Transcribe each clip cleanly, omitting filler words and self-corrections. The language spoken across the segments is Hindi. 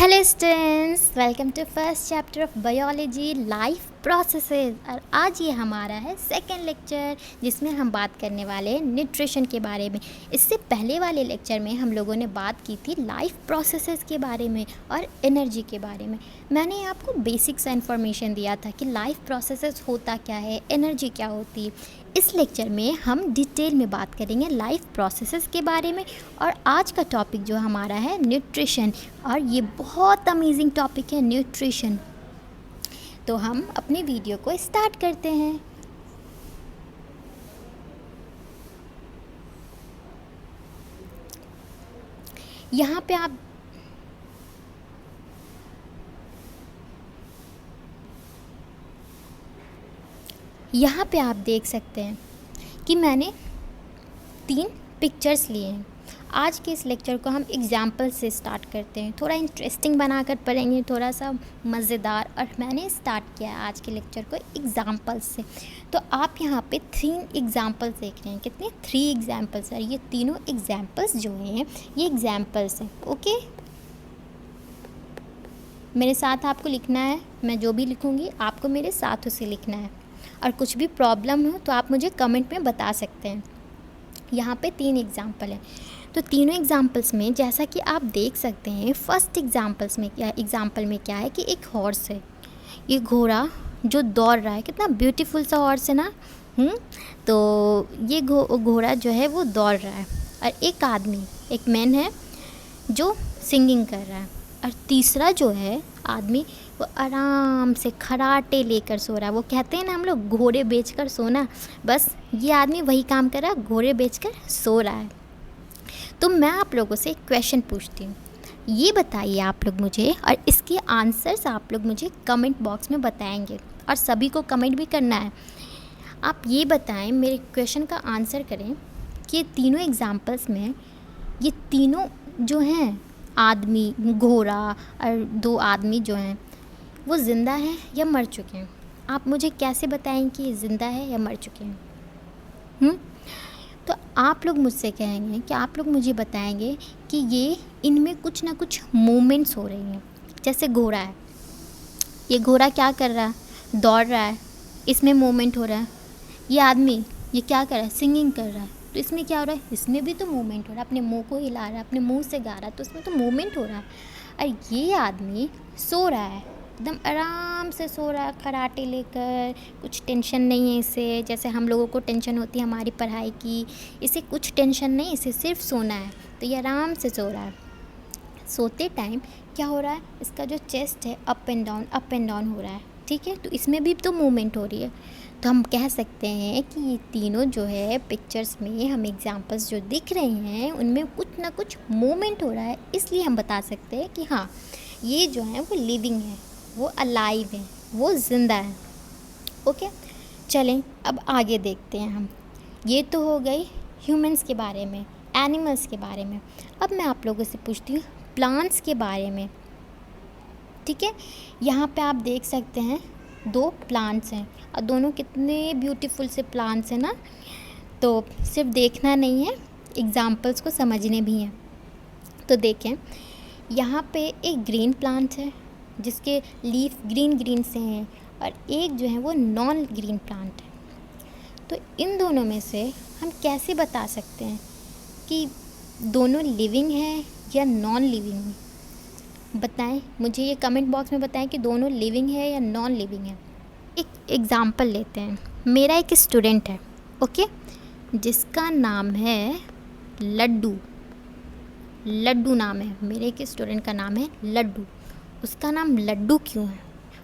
Hello students, welcome to first chapter of biology life processes. और आज ये हमारा है सेकंड लेक्चर, जिसमें हम बात करने वाले हैं न्यूट्रिशन के बारे में। इससे पहले वाले लेक्चर में हम लोगों ने बात की थी लाइफ प्रोसेसेस के बारे में और एनर्जी के बारे में। मैंने आपको बेसिक सा इन्फॉर्मेशन दिया था कि लाइफ प्रोसेसेस होता क्या है, एनर्जी क्या होती है। इस लेक्चर में हम डिटेल में बात करेंगे लाइफ प्रोसेसेस के बारे में। और आज का टॉपिक जो हमारा है न्यूट्रिशन, और ये बहुत अमेजिंग टॉपिक है न्यूट्रिशन। तो हम अपने वीडियो को स्टार्ट करते हैं। यहाँ पे आप देख सकते हैं कि मैंने 3 पिक्चर्स लिए हैं। आज के इस लेक्चर को हम एग्जाम्पल से स्टार्ट करते हैं। थोड़ा इंटरेस्टिंग बनाकर पढ़ेंगे, थोड़ा सा मज़ेदार। और मैंने स्टार्ट किया है आज के लेक्चर को एग्जाम्पल्स से। तो आप यहाँ पे 3 एग्जाम्पल्स देख रहे हैं। कितने? 3 एग्जाम्पल्स है। ये तीनों एग्जाम्पल्स जो हैं ये एग्जाम्पल्स हैं। ओके, मेरे साथ आपको लिखना है। मैं जो भी लिखूँगी आपको मेरे साथ उसे लिखना है। और कुछ भी प्रॉब्लम हो तो आप मुझे कमेंट में बता सकते हैं। यहाँ पे 3 एग्जाम्पल हैं। तो तीनों एग्जाम्पल्स में जैसा कि आप देख सकते हैं, फर्स्ट एग्जाम्पल में क्या है कि एक हॉर्स है, ये घोड़ा जो दौड़ रहा है। कितना ब्यूटीफुल सा हॉर्स है ना। तो ये घोड़ा जो है वो दौड़ रहा है। और एक आदमी, एक मैन है जो सिंगिंग कर रहा है। और तीसरा जो है आदमी, वो आराम से खराटे लेकर सो रहा है। वो कहते हैं ना हम लोग, घोड़े बेचकर सोना। बस ये आदमी वही काम कर रहा है, घोड़े बेचकर सो रहा है। तो मैं आप लोगों से एक क्वेश्चन पूछती हूँ, ये बताइए आप लोग मुझे, और इसके आंसर्स आप लोग मुझे कमेंट बॉक्स में बताएंगे। और सभी को कमेंट भी करना है। आप ये बताएं, मेरे क्वेश्चन का आंसर करें कि ये तीनों एग्जाम्पल्स में ये तीनों जो हैं, आदमी, घोड़ा और 2 आदमी जो हैं, वो ज़िंदा हैं या मर चुके हैं। आप मुझे कैसे बताएं कि ये ज़िंदा है या मर चुके हैं? तो आप लोग मुझसे कहेंगे कि आप लोग मुझे बताएंगे कि ये इनमें कुछ ना कुछ मूवमेंट्स हो रही हैं। जैसे घोड़ा है, ये घोड़ा क्या कर रहा है? दौड़ रहा है, इसमें मूवमेंट हो रहा है। ये आदमी, ये क्या कर रहा है? सिंगिंग कर रहा है। तो इसमें क्या हो रहा है? इसमें भी तो मूवमेंट हो रहा है। अपने मुंह को हिला रहा है, अपने मुंह से गा रहा है, तो इसमें तो मूवमेंट हो रहा है। और ये आदमी सो रहा है, एकदम आराम से सो रहा है, खराटे लेकर। कुछ टेंशन नहीं है इसे, जैसे हम लोगों को टेंशन होती है हमारी पढ़ाई की। इसे कुछ टेंशन नहीं, इसे सिर्फ सोना है। तो ये आराम से सो रहा है। सोते टाइम क्या हो रहा है? इसका जो चेस्ट है अप एंड डाउन हो रहा है। ठीक है, तो इसमें भी तो मूवमेंट हो रही है। तो हम कह सकते हैं कि ये तीनों जो है पिक्चर्स में हम एग्जांपल्स जो दिख रहे हैं, उनमें कुछ ना कुछ मूवमेंट हो रहा है। इसलिए हम बता सकते हैं कि हाँ, ये जो है वो लिविंग है, वो अलाइव है, वो ज़िंदा है। ओके, चलें अब आगे देखते हैं हम। ये तो हो गई ह्यूमंस के बारे में, एनिमल्स के बारे में। अब मैं आप लोगों से पूछती हूँ प्लांट्स के बारे में। ठीक है, यहाँ पे आप देख सकते हैं 2 प्लांट्स हैं, और दोनों कितने ब्यूटीफुल से प्लांट्स हैं ना। तो सिर्फ देखना नहीं है, एग्जाम्पल्स को समझने भी हैं। तो देखें, यहाँ पे एक ग्रीन प्लांट है जिसके लीफ ग्रीन से हैं, और एक जो है वो नॉन ग्रीन प्लांट है। तो इन दोनों में से हम कैसे बता सकते हैं कि दोनों लिविंग हैं या नॉन लिविंग हैं? बताएं मुझे, ये कमेंट बॉक्स में बताएं कि दोनों लिविंग है या नॉन लिविंग है। एक एग्ज़ाम्पल लेते हैं। मेरा एक स्टूडेंट है, ओके, जिसका नाम है लड्डू। लड्डू नाम है, मेरे एक स्टूडेंट का नाम है लड्डू। उसका नाम लड्डू क्यों है?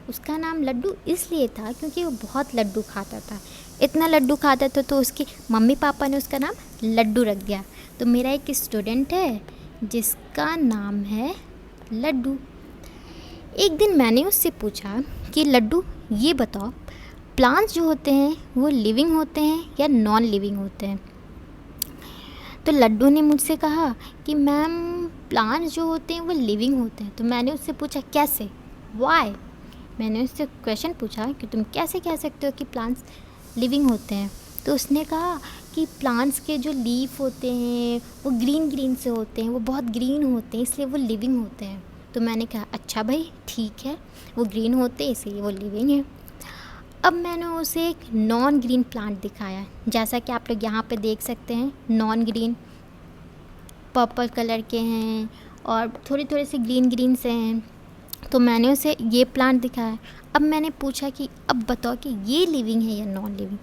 उसका नाम लड्डू इसलिए था क्योंकि वो बहुत लड्डू खाता था। इतना लड्डू खाता था तो उसके मम्मी पापा ने उसका नाम लड्डू रख दिया। तो मेरा एक स्टूडेंट है जिसका नाम है लड्डू। एक दिन मैंने उससे पूछा कि लड्डू ये बताओ, प्लांट्स जो होते हैं वो लिविंग होते हैं या नॉन लिविंग होते हैं? तो लड्डू ने मुझसे कहा कि मैम, प्लांट्स जो होते हैं वो लिविंग होते हैं। तो मैंने उससे पूछा कैसे, वाई? मैंने उससे क्वेश्चन पूछा कि तुम कैसे कह सकते हो कि प्लांट्स लिविंग होते हैं? तो उसने कहा कि प्लांट्स के जो लीफ होते हैं वो ग्रीन से होते हैं, वो बहुत ग्रीन होते हैं, इसलिए वो लिविंग होते हैं। तो मैंने कहा अच्छा भाई ठीक है, वो ग्रीन होते हैं इसलिए वो लिविंग है। अब मैंने उसे एक नॉन ग्रीन प्लांट दिखाया, जैसा कि आप लोग यहाँ पे देख सकते हैं। नॉन ग्रीन पर्पल कलर के हैं और थोड़े थोड़े से ग्रीन ग्रीन से हैं। तो मैंने उसे ये प्लांट दिखाया। अब मैंने पूछा कि अब बताओ कि ये लिविंग है या नॉन लिविंग।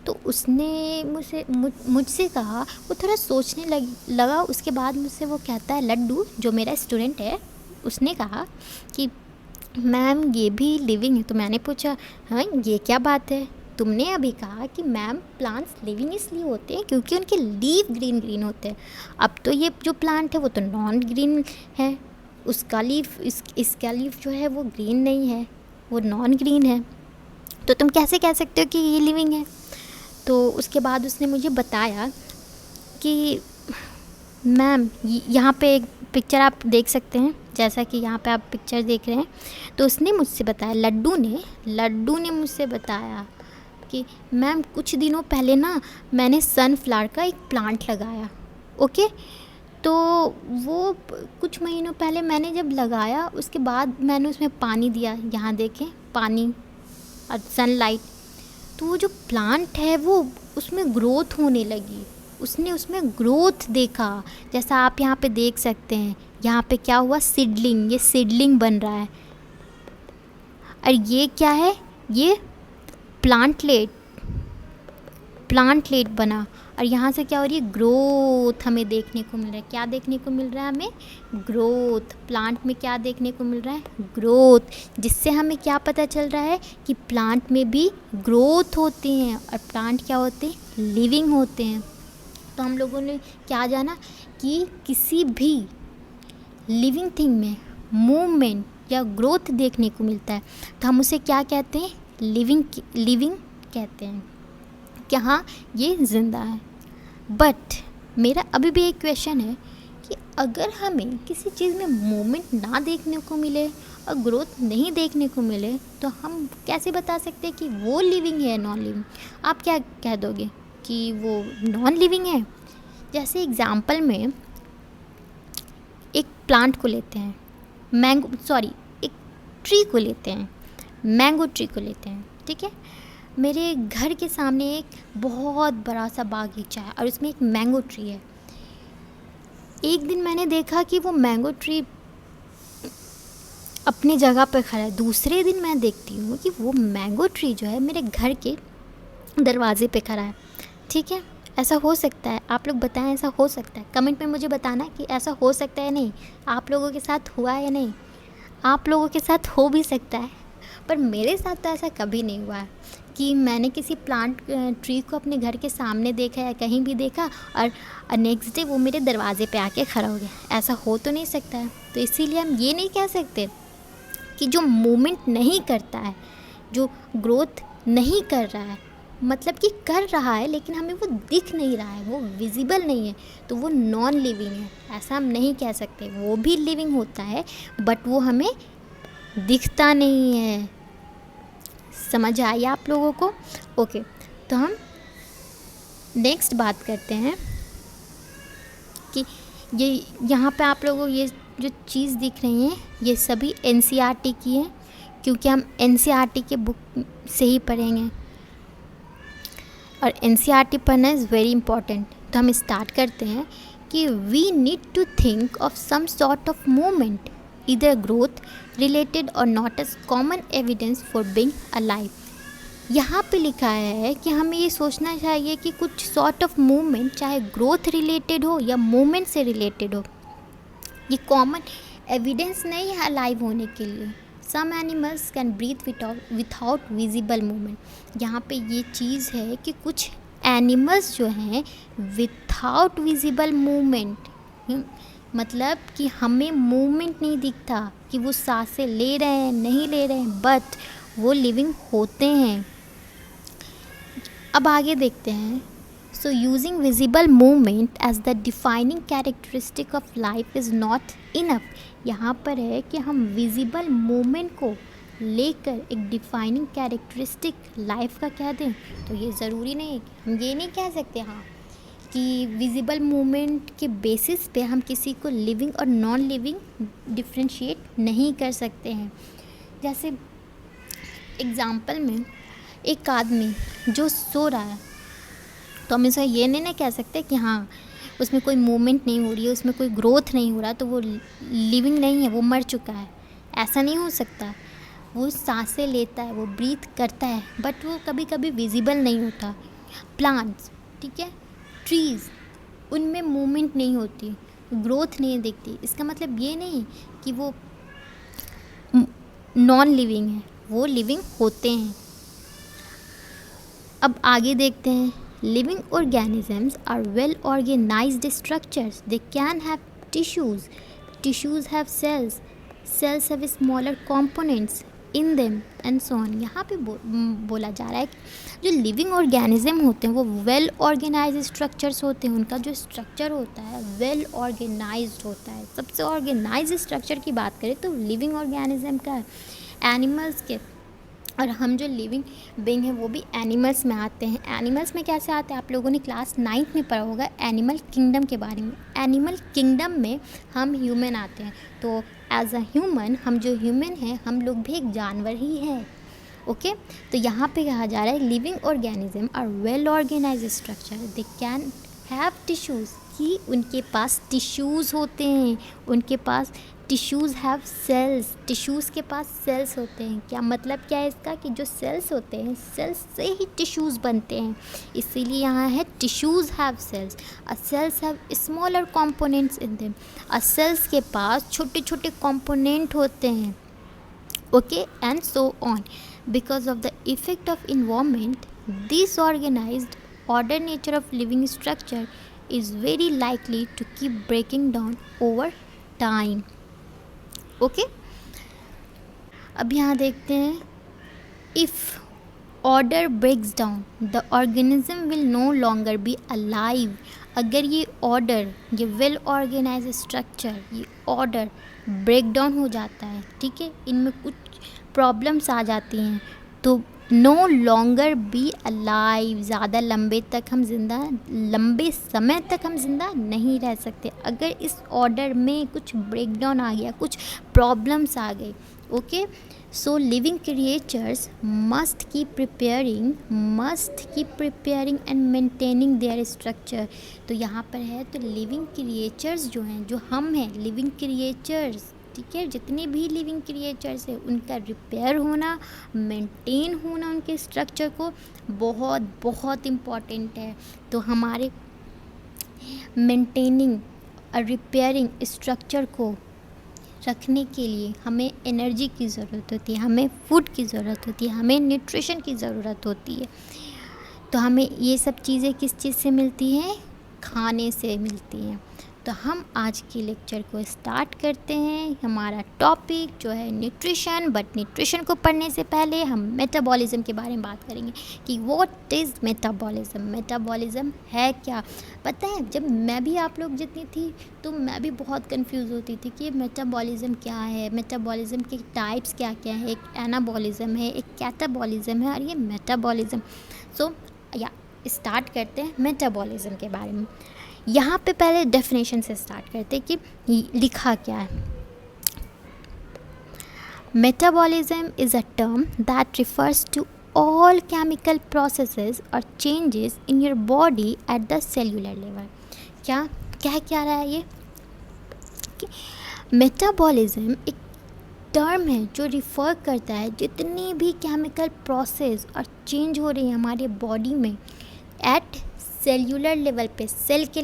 तो उसने मुझसे कहा, वो थोड़ा सोचने लगा। उसके बाद मुझसे वो कहता है, लड्डू जो मेरा स्टूडेंट है, उसने कहा कि मैम ये भी लिविंग है। तो मैंने पूछा हाँ ये क्या बात है, तुमने अभी कहा कि मैम प्लांट्स लिविंग इसलिए होते हैं क्योंकि उनके लीफ ग्रीन ग्रीन होते हैं। अब तो ये जो प्लांट है वो तो नॉन ग्रीन है, उसका लीफ इसका लीफ जो है वो ग्रीन नहीं है, वो नॉन ग्रीन है, तो तुम कैसे कह सकते हो कि ये लिविंग है। तो उसके बाद उसने मुझे बताया कि मैम यहाँ पे एक पिक्चर आप देख सकते हैं, जैसा कि यहाँ पे आप पिक्चर देख रहे हैं। तो उसने मुझसे बताया, लड्डू ने मुझसे बताया कि मैम कुछ दिनों पहले ना मैंने सनफ्लावर का एक प्लांट लगाया। ओके, तो वो कुछ महीनों पहले मैंने जब लगाया, उसके बाद मैंने उसमें पानी दिया, यहाँ देखें पानी और सनलाइट, तो वो जो प्लांट है वो उसमें ग्रोथ होने लगी। उसने उसमें ग्रोथ देखा, जैसा आप यहाँ पे देख सकते हैं। यहाँ पे क्या हुआ, सीडलिंग, ये सीडलिंग बन रहा है। और ये क्या है, ये प्लांटलेट बना। और यहाँ से क्या हो रही है, ग्रोथ हमें देखने को मिल रहा है। क्या देखने को मिल रहा है हमें, ग्रोथ। प्लांट में क्या देखने को मिल रहा है, ग्रोथ, जिससे हमें क्या पता चल रहा है कि प्लांट में भी ग्रोथ होती हैं और प्लांट क्या होते हैं, लिविंग होते हैं। तो हम लोगों ने क्या जाना कि किसी भी लिविंग थिंग में मूवमेंट या ग्रोथ देखने को मिलता है तो हम उसे क्या कहते हैं, लिविंग कहते हैं कि हाँ ये ज़िंदा है। बट मेरा अभी भी एक क्वेश्चन है कि अगर हमें किसी चीज़ में मूवमेंट ना देखने को मिले और ग्रोथ नहीं देखने को मिले तो हम कैसे बता सकते हैं कि वो लिविंग है या नॉन लिविंग। आप क्या कह दोगे कि वो नॉन लिविंग है। जैसे एग्जांपल में एक प्लांट को लेते हैं, एक ट्री को लेते हैं, मैंगो ट्री को लेते हैं, ठीक है। मेरे घर के सामने एक बहुत बड़ा सा बागीचा है और उसमें एक मैंगो ट्री है। एक दिन मैंने देखा कि वो मैंगो ट्री अपनी जगह पर खड़ा है। दूसरे दिन मैं देखती हूँ कि वो मैंगो ट्री जो है मेरे घर के दरवाजे पे खड़ा है, ठीक है। ऐसा हो सकता है, आप लोग बताएं ऐसा हो सकता है, कमेंट में मुझे बताना कि ऐसा हो सकता है या नहीं, आप लोगों के साथ हुआ है या नहीं। आप लोगों के साथ हो भी सकता है, पर मेरे साथ तो ऐसा कभी नहीं हुआ है कि मैंने किसी प्लांट ट्री को अपने घर के सामने देखा या कहीं भी देखा और नेक्स्ट डे वो मेरे दरवाजे पे आके खड़ा हो गया। ऐसा हो तो नहीं सकता है। तो इसीलिए हम ये नहीं कह सकते कि जो मूवमेंट नहीं करता है, जो ग्रोथ नहीं कर रहा है, मतलब कि कर रहा है लेकिन हमें वो दिख नहीं रहा है, वो विजिबल नहीं है, तो वो नॉन लिविंग है। ऐसा हम नहीं कह सकते। वो भी लिविंग होता है बट वो हमें दिखता नहीं है। समझ आई आप लोगों को। ओके, तो हम नेक्स्ट बात करते हैं कि ये यहाँ पे आप लोगों को ये जो चीज़ दिख रही हैं ये सभी एनसीईआरटी की हैं, क्योंकि हम एनसीईआरटी के बुक से ही पढ़ेंगे और एनसीईआरटी पढ़ना इज़ वेरी इंपॉर्टेंट। तो हम स्टार्ट करते हैं कि we need to think of some sort of movement either growth related or not as common evidence for being alive। यहाँ पे लिखा है कि हमें ये सोचना चाहिए कि कुछ sort of movement चाहे growth related हो या movement से related हो, ये common evidence नहीं है alive होने के लिए। Some animals can breathe without visible movement। यहाँ पे ये चीज़ है कि कुछ animals जो हैं without visible movement, मतलब कि हमें मूवमेंट नहीं दिखता कि वो सांसें ले रहे हैं नहीं ले रहे हैं, बट वो लिविंग होते हैं। अब आगे देखते हैं। So using visible movement as the defining characteristic of life is not enough. यहाँ पर है कि हम विजिबल मूवमेंट को लेकर एक डिफाइनिंग कैरेक्टरिस्टिक लाइफ का कह दें तो ये ज़रूरी नहीं है। हम ये नहीं कह सकते हाँ कि विजिबल मूवमेंट के बेसिस पे हम किसी को लिविंग और नॉन लिविंग डिफ्रेंशिएट नहीं कर सकते हैं। जैसे एग्ज़ाम्पल में एक आदमी जो सो रहा है, तो हम इसे ये नहीं ना कह सकते कि हाँ उसमें कोई मूवमेंट नहीं हो रही है, उसमें कोई ग्रोथ नहीं हो रहा, तो वो लिविंग नहीं है, वो मर चुका है। ऐसा नहीं हो सकता। वो सांसें लेता है, वो ब्रीथ करता है, बट वो कभी कभी विजिबल नहीं होता। प्लांट्स, ठीक है, ट्रीज़, उनमें मूवमेंट नहीं होती, ग्रोथ नहीं दिखती। इसका मतलब ये नहीं कि वो नॉन लिविंग है, वो लिविंग होते हैं। अब आगे देखते हैं। Living organisms are well organised structures, they can have tissues, tissues have cells, cells have smaller components in them and so on. यहाँ पे बोला जा रहा है कि जो लिविंग ऑर्गेनिज्म होते हैं वो वेल ऑर्गेनाइज्ड स्ट्रक्चर्स होते हैं। उनका जो स्ट्रक्चर होता है वेल ऑर्गेनाइज्ड होता है। सबसे ऑर्गेनाइज्ड स्ट्रक्चर की बात करें तो लिविंग ऑर्गेनिज्म का है। एनिमल्स के, और हम जो लिविंग बीइंग है वो भी एनिमल्स में आते हैं। एनिमल्स में कैसे आते हैं, आप लोगों ने क्लास 9th में पढ़ा होगा एनिमल किंगडम के बारे में। एनिमल किंगडम में हम ह्यूमन आते हैं, तो एज अ ह्यूमन, हम जो ह्यूमन हैं हम लोग भी एक जानवर ही हैं। ओके, तो यहाँ पे कहा जा रहा है living organism are well organised structure, they can have tissues, कि उनके पास टिश्यूज़ होते हैं, उनके पास टिश्यूज़ हैव सेल्स, टिश्यूज़ के पास सेल्स होते हैं। क्या मतलब क्या है इसका, कि जो सेल्स होते हैं सेल्स से ही टिश्यूज़ बनते हैं, इसीलिए यहाँ है tissues have cells. Uh cells have smaller components in them, uh cells के पास छोटे छोटे कंपोनेंट होते हैं। Okay, and so on. Because of the effect of environment, this organised order nature of living structure is very likely to keep breaking down over time. Okay, अब यहाँ देखते हैं, if order breaks down the organism will no longer be alive. अगर ये order, ये well organized structure, ये order break down हो जाता है, ठीक है, इनमें कुछ प्रॉब्लम्स आ जाती हैं, तो नो लॉन्गर बी अलाइव, ज़्यादा लंबे समय तक हम जिंदा नहीं रह सकते। अगर इस ऑर्डर में कुछ ब्रेकडाउन आ गया, कुछ प्रॉब्लम्स आ गई। Okay, so living creatures must keep preparing and maintaining their structure. तो यहाँ पर है, तो लिविंग क्रिएचर्स जो हैं, जो हम हैं लिविंग क्रिएचर्स, ठीक है, जितने भी लिविंग क्रिएचर्स है उनका रिपेयर होना, मेंटेन होना, उनके स्ट्रक्चर को बहुत बहुत इम्पॉर्टेंट है। तो हमारे मेंटेनिंग और रिपेयरिंग स्ट्रक्चर को रखने के लिए हमें एनर्जी की ज़रूरत होती है, हमें फूड की ज़रूरत होती है, हमें न्यूट्रिशन की ज़रूरत होती है। तो हमें ये सब चीज़ें किस चीज़ से मिलती हैं, खाने से मिलती हैं। तो हम आज की लेक्चर को स्टार्ट करते हैं। हमारा टॉपिक जो है न्यूट्रिशन, बट न्यूट्रिशन को पढ़ने से पहले हम मेटाबॉलिज्म के बारे में बात करेंगे कि व्हाट इज़ मेटाबॉलिज्म। मेटाबॉलिज्म है क्या, पता है, जब मैं भी आप लोग जितनी थी तो मैं भी बहुत कंफ्यूज होती थी कि मेटाबॉलिज्म क्या है, मेटाबॉलिज्म के टाइप्स क्या क्या है। एक एनाबॉलिज्म है, एक कैटाबॉलिज्म है, और ये मेटाबॉलिज्म। सो या स्टार्ट करते हैं मेटाबॉलिज्म के बारे में। यहाँ पे पहले डेफिनेशन से स्टार्ट करते हैं कि लिखा क्या है। Metabolism is a term that refers to all chemical processes और changes in your body at the cellular level. क्या क्या रहा है ये कि मेटाबॉलिज्म एक टर्म है जो रिफ़र करता है जितनी भी केमिकल प्रोसेस और चेंज हो रही है हमारे बॉडी में एट सेल्यूलर लेवल पे, सेल के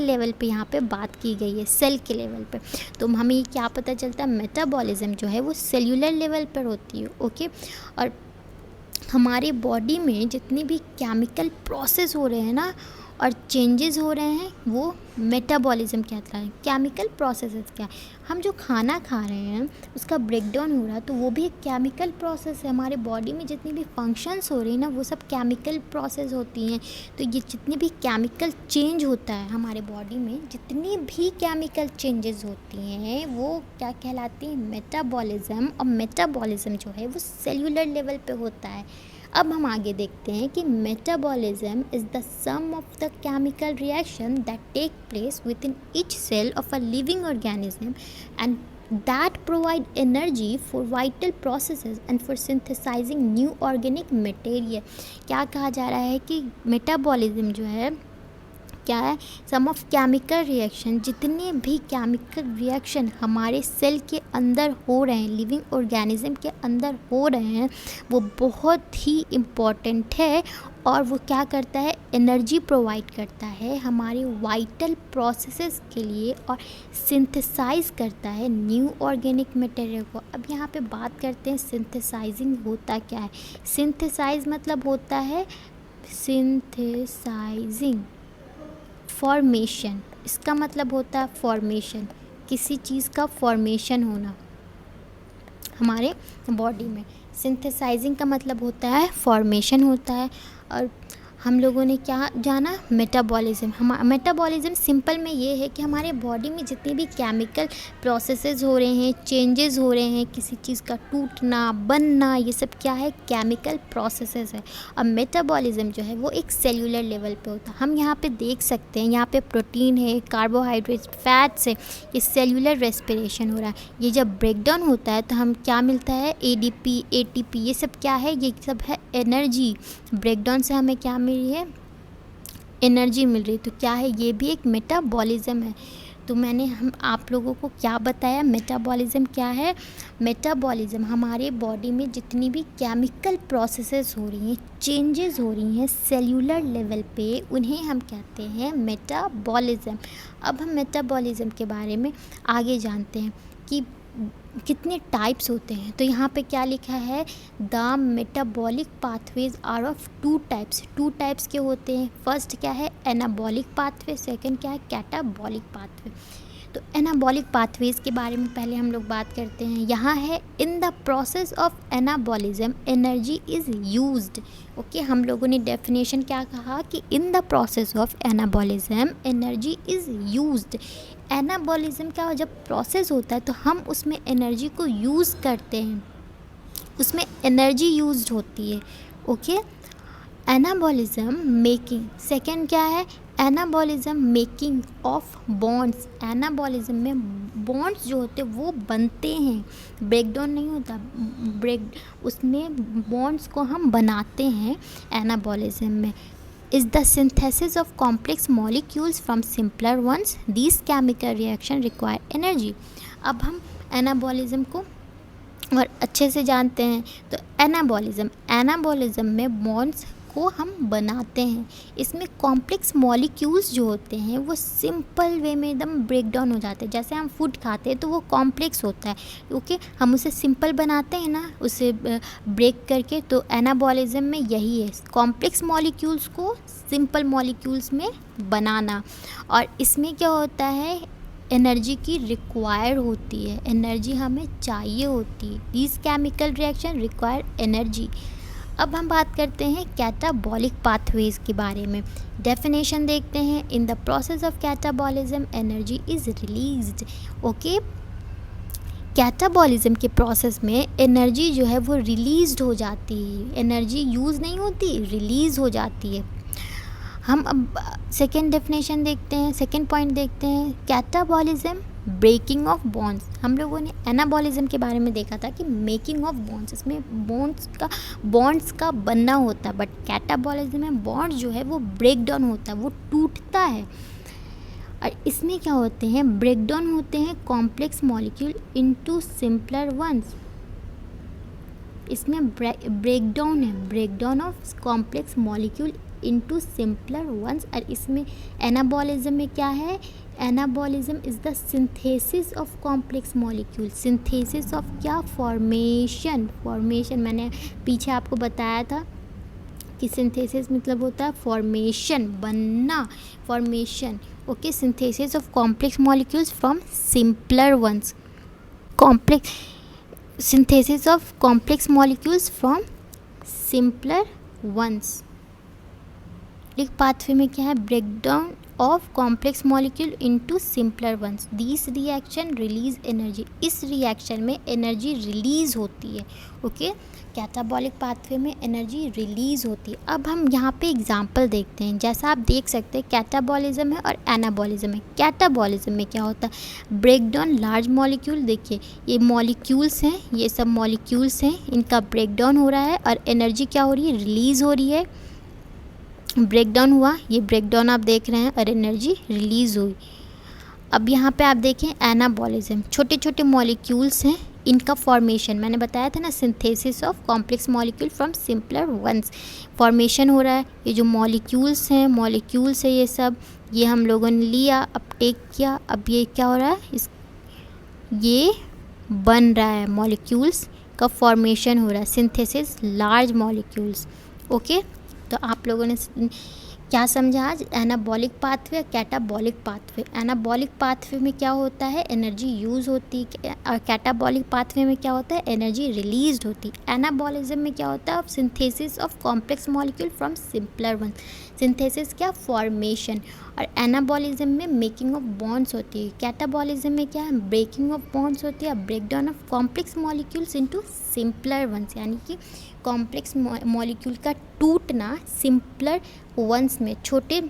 लेवल पे यहाँ पे बात की गई है, सेल के लेवल पे। तो हमें ये क्या पता चलता है, मेटाबॉलिज्म जो है वो सेल्यूलर लेवल पर होती है। ओके, और हमारे बॉडी में जितने भी केमिकल प्रोसेस हो रहे हैं ना और चेंजेस हो रहे हैं वो मेटाबॉलिज्म कहता है। केमिकल प्रोसेसेस क्या है, हम जो खाना खा रहे हैं उसका ब्रेकडाउन हो रहा है तो वो भी एक केमिकल प्रोसेस है। हमारे बॉडी में जितनी भी फंक्शंस हो रही हैं ना वो सब केमिकल प्रोसेस होती हैं। तो ये जितनी भी केमिकल चेंज होता है हमारे बॉडी में, जितनी भी केमिकल चेंजेस होती हैं वो क्या कहलाती हैं, मेटाबॉलिज्म। और मेटाबॉलिज्म जो है वो सेल्यूलर लेवल पे होता है। अब हम आगे देखते हैं कि metabolism is the sum of the chemical reaction that take place within each cell of a living organism and that provide energy for vital processes and for synthesizing new organic material। क्या कहा जा रहा है कि मेटाबॉलिज्म जो है क्या है, सम ऑफ केमिकल रिएक्शन, जितने भी केमिकल रिएक्शन हमारे सेल के अंदर हो रहे हैं, लिविंग ऑर्गेनिज्म के अंदर हो रहे हैं, वो बहुत ही इम्पॉर्टेंट है और वो क्या करता है, एनर्जी प्रोवाइड करता है हमारे वाइटल प्रोसेसेस के लिए और सिंथेसाइज करता है न्यू ऑर्गेनिक मटेरियल को। अब यहाँ पे बात करते हैं सिंथेसाइजिंग होता क्या है। सिंथेसाइज मतलब होता है सिंथेसाइजिंग फॉर्मेशन, इसका मतलब होता है फॉर्मेशन, किसी चीज़ का फॉर्मेशन होना हमारे बॉडी में। सिंथेसाइजिंग का मतलब होता है फॉर्मेशन होता है। और हम लोगों ने क्या जाना, मेटाबॉलिज्म। मेटाबॉलिज्म सिंपल में ये है कि हमारे बॉडी में जितने भी केमिकल प्रोसेसेस हो रहे हैं, चेंजेस हो रहे हैं, किसी चीज़ का टूटना, बनना, ये सब क्या है, केमिकल प्रोसेसेस है। और मेटाबॉलिज्म जो है वो एक सेल्यूलर लेवल पे होता है। हम यहाँ पे देख सकते हैं, यहाँ पे प्रोटीन है, कार्बोहाइड्रेट्स, फैट्स है, ये सेल्यूलर रेस्पिरेशन हो रहा है। ये जब ब्रेकडाउन होता है तो हम क्या मिलता है, ADP, ATP, ये सब क्या है, ये सब है एनर्जी। ब्रेकडाउन से हमें क्या मिल रही है, एनर्जी मिल रही है। तो क्या है, ये भी एक मेटाबॉलिज्म है। तो मैंने आप लोगों को क्या बताया, मेटाबॉलिज्म क्या है। मेटाबॉलिज्म हमारे बॉडी में जितनी भी केमिकल प्रोसेसेस हो रही हैं, चेंजेस हो रही हैं सेल्यूलर लेवल पे, उन्हें हम कहते हैं मेटाबॉलिज्म। अब हम मेटाबॉलिज्म के बारे में आगे जानते हैं कि कितने टाइप्स होते हैं। तो यहाँ पे क्या लिखा है, the metabolic pathways are of two types के होते हैं। फर्स्ट क्या है, एनाबॉलिक पाथवे, सेकंड क्या है, कैटाबॉलिक पाथवे। तो एनाबॉलिक पाथवेज के बारे में पहले हम लोग बात करते हैं। यहाँ है, in the process of anabolism energy is used. Okay, हम लोगों ने डेफिनेशन क्या कहा कि in the process of anabolism energy is used. Anabolism का जब प्रोसेस होता है तो हम उसमें एनर्जी को यूज़ करते हैं, उसमें एनर्जी यूज्ड होती है। ओके, एनाबॉलिज्म मेकिंग, सेकेंड क्या है, anabolism making of bonds. Anabolism में बॉन्ड्स जो होते हैं वो बनते हैं, ब्रेकडाउन नहीं होता, उसमें बॉन्ड्स को हम बनाते हैं एनाबॉलिज्म में। is the synthesis of complex molecules from simpler ones. These chemical reaction require energy। अब हम एनाबॉलिज्म को और अच्छे से जानते हैं। तो एनाबॉलिज्म में बॉन्ड्स को हम बनाते हैं, इसमें कॉम्प्लेक्स मॉलिक्यूल्स जो होते हैं वो सिंपल वे में एकदम ब्रेक डाउन हो जाते हैं। जैसे हम फूड खाते हैं तो वो कॉम्प्लेक्स होता है, ओके, हम उसे सिंपल बनाते हैं ना, उसे ब्रेक करके। तो एनाबॉलिज्म में यही है, कॉम्प्लेक्स मॉलिक्यूल्स को सिंपल मॉलिक्यूल्स में बनाना। और इसमें क्या होता है, एनर्जी की रिक्वायर होती है, एनर्जी हमें चाहिए होती है। These chemical reaction require energy. अब हम बात करते हैं कैटाबॉलिक पाथवेज के बारे में। डेफिनेशन देखते हैं, in the process of catabolism energy is released. Okay, catabolism के प्रोसेस में एनर्जी जो है वो रिलीज्ड हो जाती है, एनर्जी यूज़ नहीं होती, रिलीज़ हो जाती है। हम अब सेकेंड डेफिनेशन देखते हैं, सेकेंड पॉइंट देखते हैं, कैटाबॉलिज्म ब्रेकिंग ऑफ बॉन्ड्स। हम लोगों ने एनाबॉलिज्म के बारे में देखा था कि मेकिंग ऑफ बॉन्ड्स, इसमें बॉन्ड्स का बनना होता है, बट कैटाबॉलिज्म में बॉन्ड्स जो है वो ब्रेक डाउन होता है, वो टूटता है। और इसमें क्या होते हैं, ब्रेक डाउन होते हैं complex molecule into simpler ones. इसमें ब्रेकडाउन है, breakdown of complex molecule into simpler ones. और इसमें एनाबॉलिज्म में क्या है, anabolism is the synthesis of complex molecule. Synthesis of क्या, फॉर्मेशन मैंने पीछे आपको बताया था कि सिंथेसिस मतलब होता है फॉर्मेशन, बनना, formation. Okay, synthesis of complex molecules from simpler ones, synthesis of complex molecules from simpler ones। एक पाथवे में क्या है, breakdown of complex molecule into simpler ones, this reaction release energy, इस रिएक्शन में एनर्जी रिलीज़ होती है। ओके, कैटाबॉलिक पाथवे में एनर्जी रिलीज़ होती है। अब हम यहाँ पे एग्जांपल देखते हैं। जैसा आप देख सकते हैं कैटाबॉलिज्म है और एनाबॉलिज्म है। कैटाबॉलिज्म में क्या होता है, ब्रेक डाउन लार्ज मॉलिक्यूल, देखिए ये मॉलिक्यूल्स हैं, ये सब मॉलिक्यूल्स हैं, इनका ब्रेक डाउन हो रहा है और एनर्जी क्या हो रही है, रिलीज़ हो रही है। ब्रेक डाउन हुआ, ये ब्रेक डाउन आप देख रहे हैं और एनर्जी रिलीज़ हुई। अब यहाँ पे आप देखें एनाबॉलिज्म, छोटे छोटे मॉलिक्यूल्स हैं, इनका फॉर्मेशन, मैंने बताया था ना, synthesis of complex molecule from simpler ones, formation हो रहा है। ये जो मॉलिक्यूल्स हैं, मॉलिक्यूल्स है ये सब, ये हम लोगों ने लिया, अपटेक किया, अब ये क्या हो रहा है, ये बन रहा है, मॉलिक्यूल्स का फॉर्मेशन हो रहा है, सिंथेसिस लार्ज मॉलिक्यूल्स। ओके, तो आप लोगों ने क्या समझा आज, एनाबॉलिक पाथवे और कैटाबॉलिक पाथवे। एनाबॉलिक पाथवे में क्या होता है, एनर्जी यूज़ होती है, और कैटाबॉलिक पाथवे में क्या होता है, एनर्जी रिलीज्ड होती है। एनाबॉलिज्म में क्या होता है, synthesis of complex molecule from simpler one, synthesis क्या, फॉर्मेशन, और एनाबॉलिज्म में मेकिंग ऑफ बॉन्ड्स होती है। कैटाबॉलिज्म में क्या है, ब्रेकिंग ऑफ बॉन्ड्स होती है, break down of complex molecules into simpler ones, यानी कि कॉम्प्लेक्स मॉलिक्यूल का टूटना सिंपलर वंस में, छोटे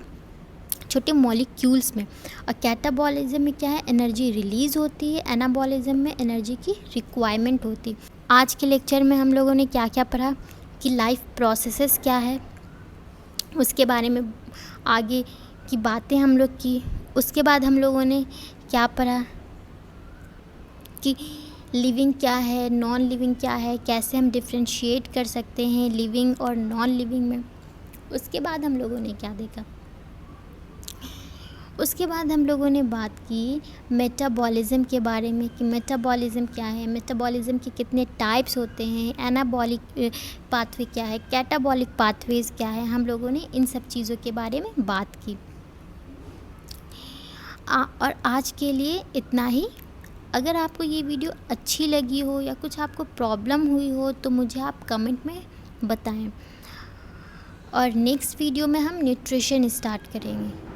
छोटे मॉलिक्यूल्स में। और कैटाबॉलिज्म में क्या है, एनर्जी रिलीज़ होती है, एनाबॉलिज्म में एनर्जी की रिक्वायरमेंट होती है। आज के लेक्चर में हम लोगों ने क्या क्या पढ़ा कि लाइफ प्रोसेसेस क्या है, उसके बारे में आगे की बातें हम लोग की। उसके बाद हम लोगों ने क्या पढ़ा कि लिविंग क्या है, नॉन लिविंग क्या है, कैसे हम डिफ्रेंशिएट कर सकते हैं लिविंग और नॉन लिविंग में। उसके बाद हम लोगों ने क्या देखा, उसके बाद हम लोगों ने बात की मेटाबॉलिज्म के बारे में कि मेटाबॉलिज्म क्या है, मेटाबॉलिज्म के कितने टाइप्स होते हैं, एनाबॉलिक पाथवे क्या है, कैटाबॉलिक पाथवेज क्या है, हम लोगों ने इन सब चीज़ों के बारे में बात की। और आज के लिए इतना ही। अगर आपको ये वीडियो अच्छी लगी हो या कुछ आपको प्रॉब्लम हुई हो तो मुझे आप कमेंट में बताएं, और नेक्स्ट वीडियो में हम न्यूट्रिशन स्टार्ट करेंगे।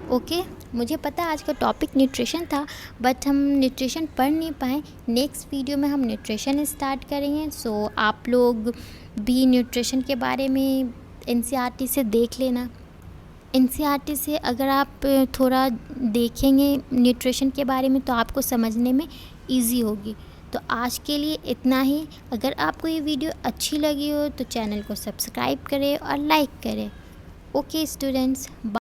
ओके, मुझे पता है आज का टॉपिक न्यूट्रिशन था, बट हम न्यूट्रिशन पढ़ नहीं पाए। नेक्स्ट वीडियो में हम न्यूट्रिशन स्टार्ट करेंगे। सो आप लोग भी न्यूट्रिशन के बारे में एनसीईआरटी से देख लेना। एनसीईआरटी से अगर आप थोड़ा देखेंगे न्यूट्रिशन के बारे में तो आपको समझने में इजी होगी। तो आज के लिए इतना ही। अगर आपको ये वीडियो अच्छी लगी हो तो चैनल को सब्सक्राइब करें और लाइक करें। Okay students,